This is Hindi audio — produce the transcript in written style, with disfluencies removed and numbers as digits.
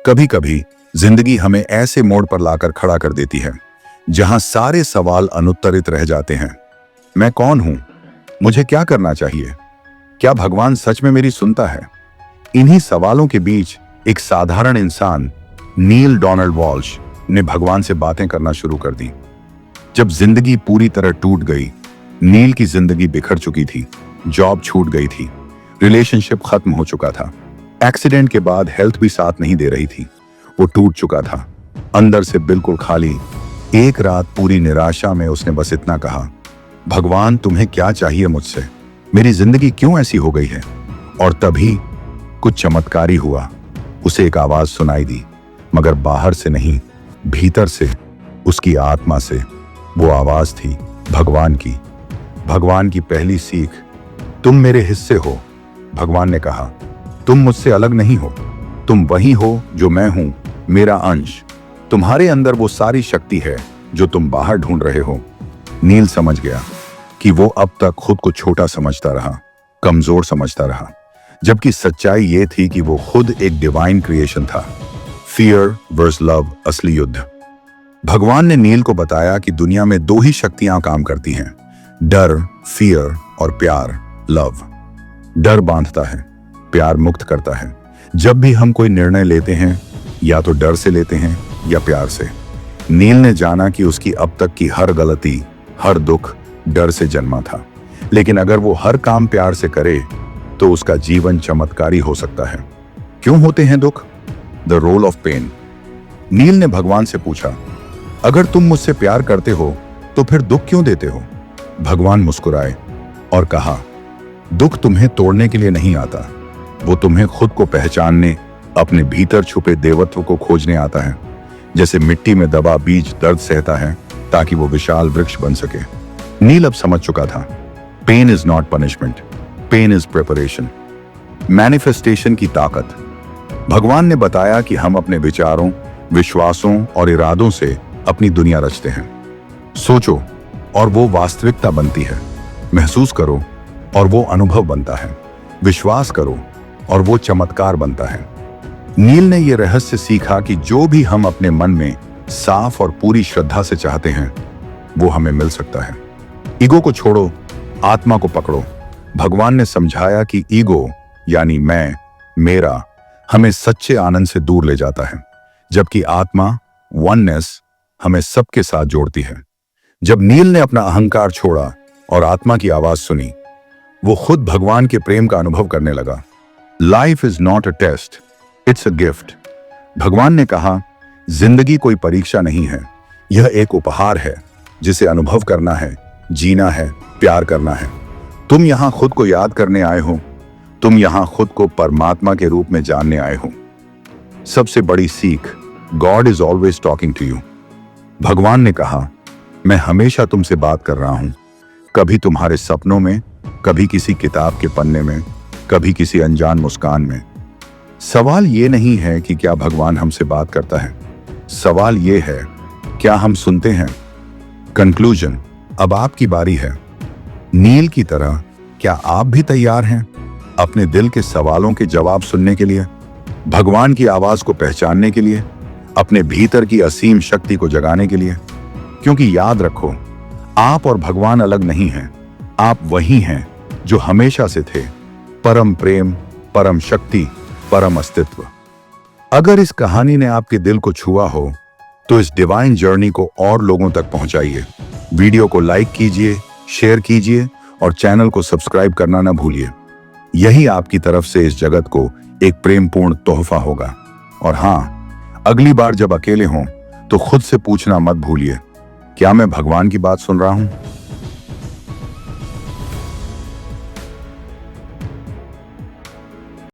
कभी कभी जिंदगी हमें ऐसे मोड़ पर लाकर खड़ा कर देती है जहां सारे सवाल अनुत्तरित रह जाते हैं। मैं कौन हूं? मुझे क्या करना चाहिए? क्या भगवान सच में मेरी सुनता है? इन्हीं सवालों के बीच एक साधारण इंसान नील डोनाल्ड वॉल्श ने भगवान से बातें करना शुरू कर दी। जब जिंदगी पूरी तरह टूट गई, नील की जिंदगी बिखर चुकी थी, जॉब छूट गई थी, रिलेशनशिप खत्म हो चुका था, एक्सीडेंट के बाद हेल्थ भी साथ नहीं दे रही थी, वो टूट चुका था, अंदर से बिल्कुल खाली। एक रात पूरी निराशा में उसने बस इतना कहा, भगवान तुम्हें क्या चाहिए मुझसे? मेरी जिंदगी क्यों ऐसी हो गई है? और तभी कुछ चमत्कारी हुआ। उसे एक आवाज सुनाई दी, मगर बाहर से नहीं, भीतर से, उसकी आत्मा से। वो आवाज थी भगवान की। भगवान की पहली सीख, तुम मेरे हिस्से हो। भगवान ने कहा, तुम मुझसे अलग नहीं हो, तुम वही हो जो मैं हूं, मेरा अंश। तुम्हारे अंदर वो सारी शक्ति है जो तुम बाहर ढूंढ रहे हो। नील समझ गया कि वो अब तक खुद को छोटा समझता रहा, कमजोर समझता रहा, जबकि सच्चाई ये थी कि वो खुद एक डिवाइन क्रिएशन था। फियर वर्सेस लव असली युद्ध। भगवान ने नील को बताया कि दुनिया में दो ही शक्तियां काम करती हैं, डर, फियर, और प्यार, लव। डर बांधता है, प्यार मुक्त करता है। जब भी हम कोई निर्णय लेते हैं, या तो डर से लेते हैं या प्यार से। नील ने जाना कि उसकी अब तक की हर गलती, हर दुख डर से जन्मा था, लेकिन अगर वो हर काम प्यार से करे तो उसका जीवन चमत्कारी हो सकता है। क्यों होते हैं दुख? The role of pain. Neel ने भगवान से पूछा, अगर तुम मुझसे प्यार करते हो तो फिर दुख क्यों देते हो? भगवान मुस्कुराए और कहा, दुख तुम्हें तोड़ने के लिए नहीं आता, वो तुम्हें खुद को पहचानने, अपने भीतर छुपे देवत्व को खोजने आता है। जैसे मिट्टी में दबा बीज दर्द सहता है ताकि वो विशाल वृक्ष बन सके। नील अब समझ चुका था, pain is not punishment, pain is preparation. Manifestation की ताकत। भगवान ने बताया कि हम अपने विचारों, विश्वासों और इरादों से अपनी दुनिया रचते हैं। सोचो और वो वास्तविकता बनती है। महसूस करो और वो अनुभव बनता है। विश्वास करो और वो चमत्कार बनता है। नील ने यह रहस्य सीखा कि जो भी हम अपने मन में साफ और पूरी श्रद्धा से चाहते हैं, वो हमें मिल सकता है। ईगो को छोड़ो, आत्मा को पकड़ो। भगवान ने समझाया कि ईगो यानी मैं, मेरा, हमें सच्चे आनंद से दूर ले जाता है, जबकि आत्मा, वननेस, हमें सबके साथ जोड़ती है। जब नील ने अपना अहंकार छोड़ा और आत्मा की आवाज सुनी, वो खुद भगवान के प्रेम का अनुभव करने लगा। Life is not a test, it's a gift. भगवान ने कहा, जिंदगी कोई परीक्षा नहीं है, यह एक उपहार है जिसे अनुभव करना है, जीना है, प्यार करना है। तुम यहां खुद को याद करने आए हो, तुम यहां खुद को परमात्मा के रूप में जानने आए हो। सबसे बड़ी सीख, God is always talking to you. भगवान ने कहा, मैं हमेशा तुमसे बात कर रहा हूं, कभी तुम्हारे सपनों में, कभी किसी किताब के पन्ने में, कभी किसी अनजान मुस्कान में। सवाल ये नहीं है कि क्या भगवान हमसे बात करता है, सवाल ये है, क्या हम सुनते हैं? कंक्लूजन, अब आपकी बारी है। नील की तरह क्या आप भी तैयार हैं अपने दिल के सवालों के जवाब सुनने के लिए, भगवान की आवाज को पहचानने के लिए, अपने भीतर की असीम शक्ति को जगाने के लिए? क्योंकि याद रखो, आप और भगवान अलग नहीं हैं, आप वही हैं जो हमेशा से थे, परम प्रेम, परम शक्ति, परम अस्तित्व। अगर इस कहानी ने आपके दिल को छुआ हो तो इस डिवाइन जर्नी को और लोगों तक पहुंचाइए। वीडियो को लाइक कीजिए, शेयर कीजिए और चैनल को सब्सक्राइब करना ना भूलिए। यही आपकी तरफ से इस जगत को एक प्रेमपूर्ण तोहफा होगा। और हाँ, अगली बार जब अकेले हों तो खुद से पूछना मत भूलिए, क्या मैं भगवान की बात सुन रहा हूं?